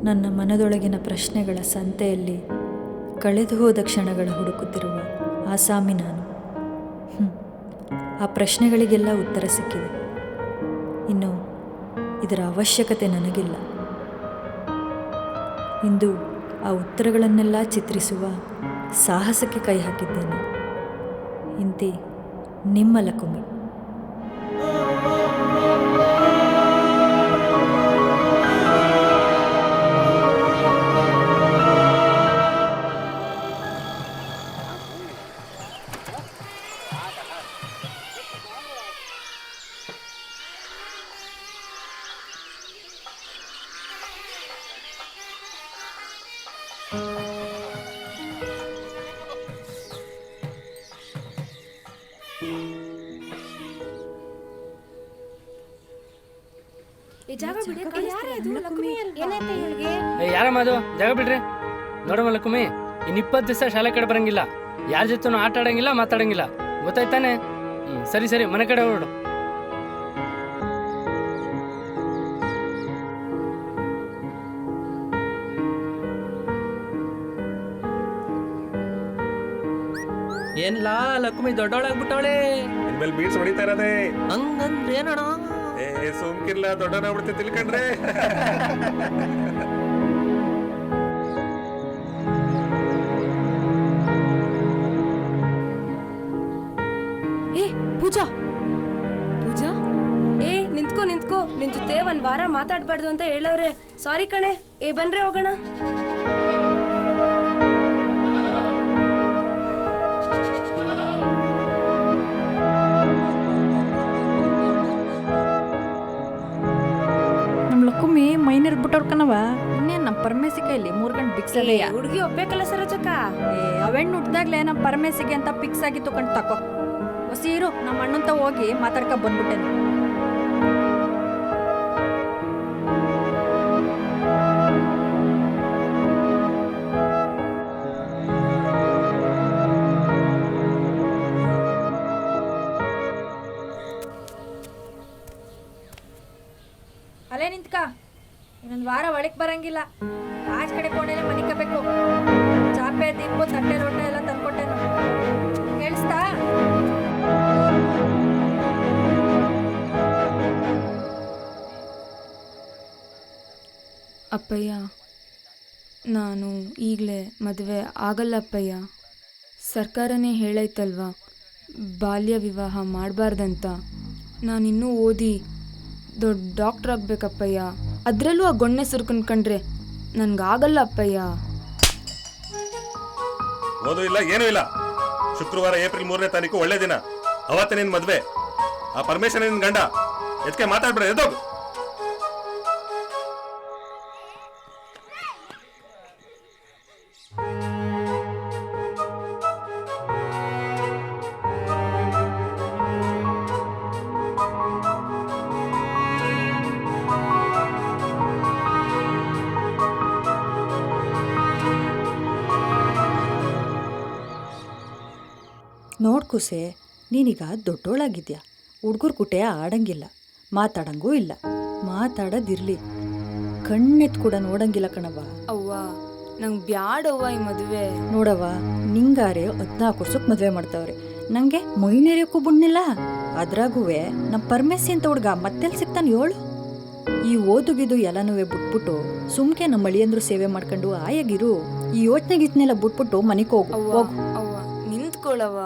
ನನ್ನ ಮನದೊಳಗಿನ ಪ್ರಶ್ನೆಗಳ ಸಂತೆಯಲ್ಲಿ ಕಳೆದು ಹೋದ ಕ್ಷಣಗಳ ಹುಡುಕುತ್ತಿರುವ ಆಸಾಮಿ ನಾನು. ಆ ಪ್ರಶ್ನೆಗಳಿಗೆಲ್ಲ ಉತ್ತರ ಸಿಕ್ಕಿದೆ. ಇನ್ನು ಇದರ ಅವಶ್ಯಕತೆ ನನಗಿಲ್ಲ. ಇಂದು ಆ ಉತ್ತರಗಳನ್ನೆಲ್ಲ ಚಿತ್ರಿಸುವ ಸಾಹಸಕ್ಕೆ ಕೈ ಹಾಕಿದ್ದೇನೆ. ಇಂತಿ ನಿಮ್ಮ ಲಕುಮಿ. ಯಾರಮ್ಮ ಅದು? ಜಾಗ ಬಿಡ್ರಿ. ನೋಡಮ್ಮ ಲಕ್ಷ್ಮಿ, ಇನ್ನು 20 ದಿವಸ ಶಾಲೆ ಕಡೆ ಬರಂಗಿಲ್ಲ, ಯಾರ ಜೊತೆ ಆಟ ಆಡಂಗಿಲ್ಲ, ಮಾತಾಡಂಗಿಲ್ಲ, ಗೊತ್ತಾಯ್ತಾನೆ? ಸರಿ ಸರಿ, ಮನೆ ಕಡೆ ಹೊರಡು. ಏನ್ಲಾ ಲಕ್ಷ್ಮಿ ದೊಡ್ಡವಳಾಗ್ಬಿಟ್ಟವಳೆ. ಇನ್ಮೇಲೆ ಬೀಡ್ಸ್ ಹೊಡಿತಾ ಇರೋದೇ. ಹಂಗಂದ್ರೆ ಏನಣ್ಣ? ಸುಮ್ಕಿರ್ಲ, ದೊಡ್ಡವನ ಬಿಡ್ತಿ ತಿಳ್ಕೊಂಡ್ರೆ. ಏ ಪೂಜಾ, ಪೂಜಾ, ಏ ನಿಂತ್ಕೋ ನಿಂತ್ಕೋ. ನಿನ್ ಜೊತೆ ಒಂದ್ ವಾರ ಮಾತಾಡ್ಬಾರ್ದು ಅಂತ ಹೇಳವ್ರೆ. ಸಾರಿ ಕಣೆ. ಏ ಬನ್ರೆ ಹೋಗೋಣ. ಲಕ್ಕುಮ್ಮಿ ಮೈನರ್ ಬಿಟ್ಟವ್ರ ಇನ್ನೇನು ನಮ್ಮ ಪರಮೇಸಿಕ ಇಲ್ಲಿ 3 ಗಂಟೆ ಬಿಕ್ಸ್ ಅಲ್ಲೇ. ಹುಡುಗಿ ಒಪ್ಬೇಕಲ್ಲ ಸರೋಜಕ್ಕ. ಅವೆಣ್ಣು ಹುಟ್ಟಿದಾಗ್ಲೇ ನಮ್ಮ ಪರಮೇಸಿಗೆ ಅಂತ ಪಿಕ್ಸ್ ಆಗಿತ್ತು ಕಣ್. ತಕೋ ಹೊಸೀರು, ನಮ್ಮ ಅಣ್ಣಂತ ಹೋಗಿ ಮಾತಾಡ್ಕ ಬಂದ್ಬಿಟ್ಟೇನು. ಅಲ್ಲೇ ನಿಂತ್ಕ. ಇನ್ನೊಂದು ವಾರ ಒಳಗೆ ಬರಂಗಿಲ್ಲ. ಆಚ ಕಡೆ ಕೋಣೆಲೆ ಮನಿಕಬೇಕು. ಚಾಪೆ, ದೀಪು, ತಟ್ಟೆ, ರೊಟ್ಟೆ ಎಲ್ಲ ತಂದ್ಕೊಟ್ಟೇನು. ಕೇಳಿಸ್ತಾ? ಅಪ್ಪಯ್ಯ, ನಾನು ಈಗಲೇ ಮದುವೆ ಆಗಲ್ಲ ಅಪ್ಪಯ್ಯ. ಸರ್ಕಾರನೇ ಹೇಳೈತಲ್ವ ಬಾಲ್ಯ ವಿವಾಹ ಮಾಡಬಾರ್ದಂತ. ನಾನಿನ್ನೂ ಓದಿ ದೊಡ್ಡ ಡಾಕ್ಟ್ರ್ ಆಗ್ಬೇಕಪ್ಪಯ್ಯ. ಅದರಲ್ಲೂ ಆ ಗೊಣ್ಣೆ ಸುರ್ಕನ್ ಕಂಡ್ರೆ ನನ್ಗಾಗಲ್ಲ ಅಪ್ಪಯ್ಯ. ಓದು ಇಲ್ಲ, ಏನೂ ಇಲ್ಲ. ಶುಕ್ರವಾರ ಏಪ್ರಿಲ್ 3ನೇ ತಾರೀಕು ಒಳ್ಳೆ ದಿನ. ಅವತ್ತೇ ನಿನ್ ಮದ್ವೆ. ಆ ಪರಮೇಶ್ವರ ನಿನ್ ಗಂಡ. ಎದಕ್ಕೆ ಮಾತಾಡ್ಬೇಡ, ಎದ್ದೋಗು. ನೋಡ್ಕುಸೆ, ನೀನೀಗ ದೊಡ್ಡೋಳಾಗಿದ್ಯಾ. ಹುಡುಗರು ಕುಟೆ ಆಡಂಗಿಲ್ಲ, ಮಾತಾಡಂಗೂ ಇಲ್ಲ. ಮಾತಾಡೋದಿರ್ಲಿ, ಕಣ್ಣೆತ್ ಕೂಡ ನೋಡಂಗಿಲ್ಲ ಕಣವ್ವ. ಅವ್ವ, ನಂಗೆ ಬ್ಯಾಡವ್ವ ಈ ಮದುವೆ. ನೋಡವ್ವ, ನಿಂಗಾರೆ 14 ವರ್ಷಕ್ಕೆ ಮದುವೆ ಮಾಡ್ತಾವ್ರೆ. ನನಗೆ ಮೈನೇರಿಯಕ್ಕೂ ಬುಣ್ಣಿಲ್ಲ. ಅದ್ರಾಗುವೆ ನಮ್ಮ ಪರಮೇಶಿ ಅಂತ ಹುಡುಗ ಮತ್ತೆಲ್ಲಿ ಸಿಗ್ತಾನೆ ಹೇಳು. ಈ ಓದುಗಿದು ಎಲ್ಲನೂ ಬಿಟ್ಬಿಟ್ಟು ಸುಮ್ಕೆ ನಮ್ಮ ಅಳಿಯಂದ್ರು ಸೇವೆ ಮಾಡ್ಕೊಂಡು ಆಯಾಗಿರು. ಈ ಯೋಚನೆಗಿದ್ನೆಲ್ಲ ಬಿಟ್ಬಿಟ್ಟು ಮನೆಗೆ ಹೋಗು. ಅವ್ವ, ನಿಂತ್ಕೊಳ್ಳವ್ವ.